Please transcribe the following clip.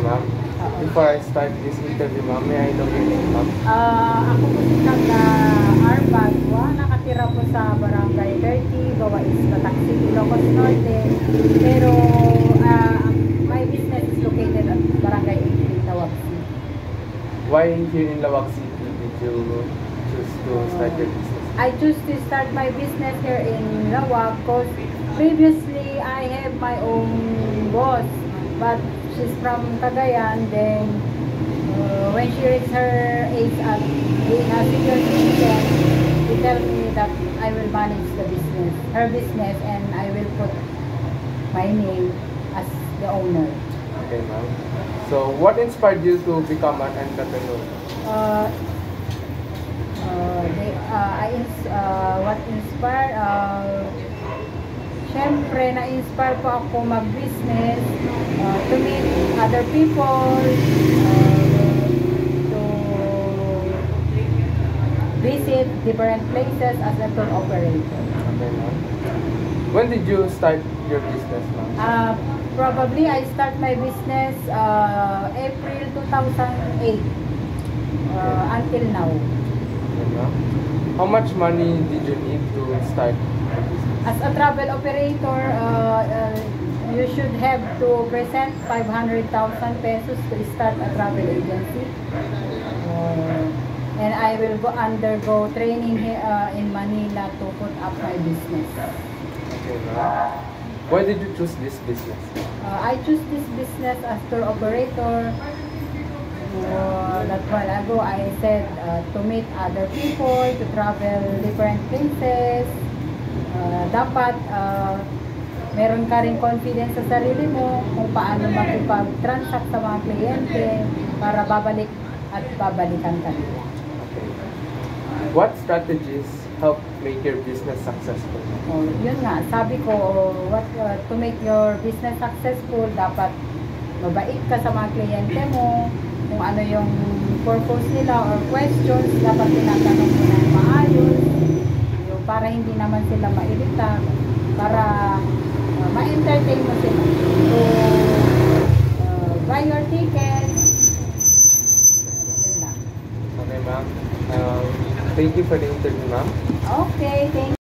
ma'am. Before I start this interview, ma'am, may I know your name, ma'am? Ako po si Kanda Arbagwa, nakatira po sa Barangay 30, Gawa is Batak City, Ilocos Norte. Pero my business is located at Barangay 8, Lawag City. Why here in Lawag City did you choose to start your business? I choose to start my business here in Lawag because previously I have my own boss, but she's from Cagayan. Then when she reached her age at being a senior citizen, she tell me that I will manage her business, and I will put my name as the owner. Okay, ma'am. So, what inspired you to become an entrepreneur? What inspired? Siyempre, na-inspire po ako mag-business, to meet other people, to visit different places as a tour operator. Okay, ma'am. When did you start your business, ma'am? Probably I start my business April 2008 until now. Okay, ma'am. How much money did you need to start your business? As a travel operator, you should have to present 500,000 pesos to start a travel agency. And I will undergo training here in Manila to put up my business. Okay, ma'am. Why did you choose this business? I choose this business as tour operator. That while ago I said to meet other people, to travel different places. Dapat meron ka rin confidence sa sarili mo kung paano makipag-transact sa mga kliyente para babalik at babalikan ka nila. Okay. What strategies help make your business successful? Yun nga, sabi ko, to make your business successful, dapat mabait ka sa mga kliyente mo, kung ano yung purpose nila or questions, dapat tinatanong mo na maayos, para hindi naman sila mairita, para ma-entertain mo sila. So, buy your ticket. Okay, ma'am. Thank you for the interview, ma'am. Okay, thank you.